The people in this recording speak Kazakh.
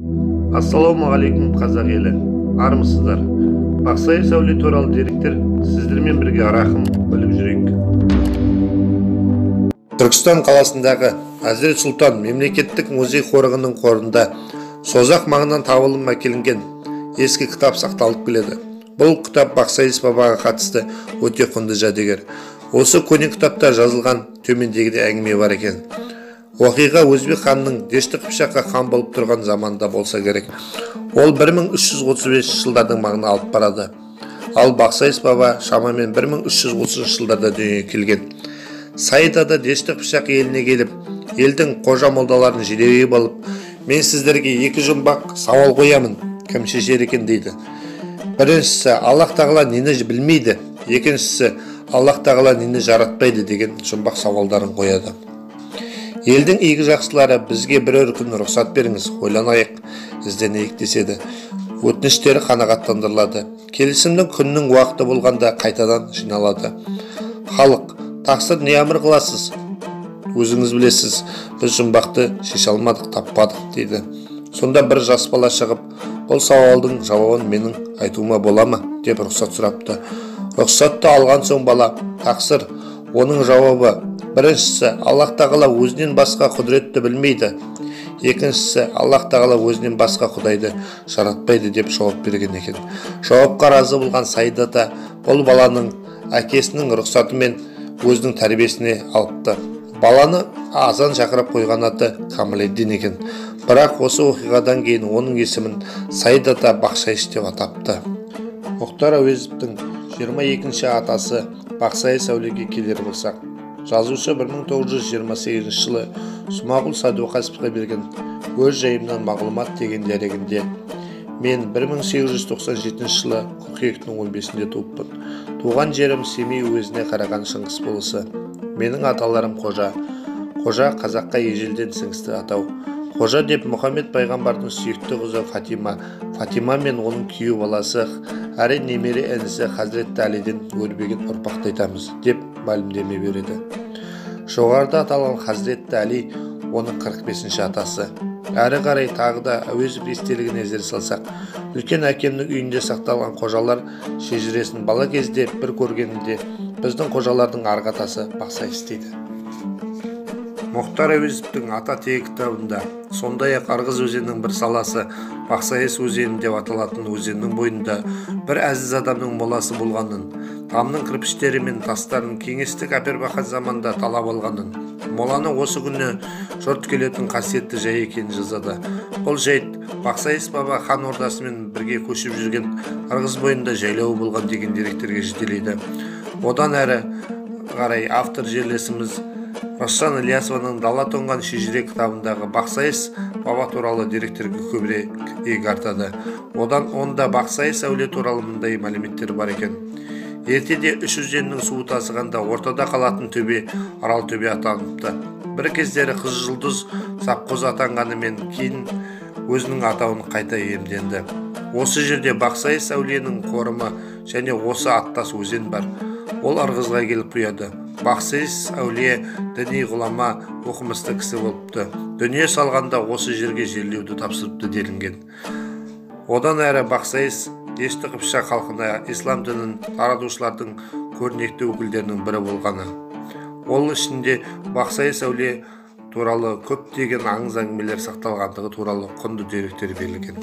Ассалаумағалейкум қазақ елі, армысыздар? Бақсайыс әулие туралы деректер сіздермен бірге рахым біліп жүрейік. Түркістан қаласындағы Әзірет Сұлтан мемлекеттік музей қорығының қорында созақ маңынан табылып әкелінген ескі кітап сақталып келеді. Бұл кітап Бақсайыс бабаға қатысты өте құнды жәдігер. Осы көне кітапта жазылған төмендегідей әңгіме бар екен. Оқиға Өзбек ханның Дешті Қыпшаққа хан болып тұрған заманда болса керек. Ол 1335 жылдардың маңына алып барады. Ал Бақсайыс баба шамамен 1330 жылдарда дүниеге келген. Сайдада Дешті Қыпшақ еліне келіп, елдің қожа молдаларын жидеуіп алып, мен сіздерге екі жұмбақ сауал қоямын, кім шешер екен дейді. Біріншісі, Аллах тағала нені білмейді, екіншісі, Аллах тағала нені жаратпайды деген жұмбақ сауалдарын қояды. Елдің игі жақсылары бізге бірер күн рұқсат беріңіз, ойланайық, ізденейік деседі. Өтініштері қанағаттандырылады. Келісімнің күннің уақыты болғанда қайтадан жиналады. Халық, тақсыр не әмір қыласыз? Өзіңіз білесіз, біз жұмбақты шеше алмадық, таппадық дейді. Сонда бір жас бала шығып, бұл сауалдың жауабын менің айтуыма бола ма деп рұқсат сұрапты. Рұқсатты алған соң бала, тақсыр, оның жауабы: біріншісі, Аллах тағала өзінен басқа құдіретті білмейді. Екіншісі, Аллах тағала өзінен басқа құдайды жаратпайды деп жауап берген екен. Жауапқа разы болған Сайд ата бұл баланың әкесінің рұқсатымен өзінің тәрбиесіне алыпты. Баланы азан шақырып қойған аты Камаледдин екен. Бірақ осы оқиғадан кейін оның есімін Сайд ата Бақсайыс деп атапты. Мұхтар Әуезовтің 22-ші атасы Бақсайыс әулиеге келер болсақ, жазушы 1928 жылы Смағұл Сәдуақасовқа берген өз жайымнан мағлұмат деген дерегінде: мен 1897 жылы қыркүйектің 15-інде туыппын. Туған жерім Семей уезіне қараған Шыңғыс болысы. Менің аталарым Қожа. Қожа қазаққа ежелден сіңісті атау. Қожа деп Мұхаммед пайғамбардың сүйікті қызы Фатима. Фатима мен оның күйеу баласы әрі немере інісі Хазіретті Әлиден өрбеген ұрпақты айтамыз деп мәлімдеме береді. Жоғарыда аталған Хазіретті Әли оның 45-ші атасы. Әрі қарай тағы да Әуезов естелігіне зер салсақ, үлкен әкемнің үйінде сақталған қожалар шежіресін бала кезде бір көргенінде біздің қожалардың арғы атасы Бақсайыс дейді. Мұхтар Әуезовтің ата тегі кітабында сондай-ақ Ырғыз өзенінің бір саласы Бақсайыс өзені деп аталатын өзеннің бойында бір әзіз адамның моласы болғанын, тамның кірпіштері мен тастарын кеңестік әпербақан заманда талап алғанын, моланы осы күні жұрт келетін қасиетті жай екенін жазады. Бұл жайт Бақсайыс баба хан ордасымен бірге көшіп жүрген Ырғыз бойында жайлауы болған деген деректерге жетелейді. Одан әрі қарай автор жерлесіміз Расшан Ілиясованың Дала тоңған шежіре кітабындағы Бақсайыс баба туралы деректерге көбірек иек артады. Онда Бақсайыс әулие туралы мындай мәліметтер бар екен. Ертеде үш өзеннің суы тасығанда ортада қалатын төбе Арал төбе атаныпты. Бір кездері Қыз Жұлдыз Сапқозы атанғанымен кейін өзінің атауын қайта иемденді. Осы жерде Бақсайыс әулиенің қорымы және осы аттас өзен бар. Ол Ырғызға келіп құяды. Бақсайыс әулие діни ғұлама, оқымысты кісі болыпты. Дүние салғанда осы жерге жерлеуді тапсырыпты делінген. Одан әрі Бақсайыс Дешті Қыпшақ халқына ислам дінін таратушылардың көрнекті өкілдерінің бірі болғаны. Ол ішінде Бақсайыс әулие туралы көптеген аңыз әңгімелер сақталғандығы туралы құнды деректер берілген.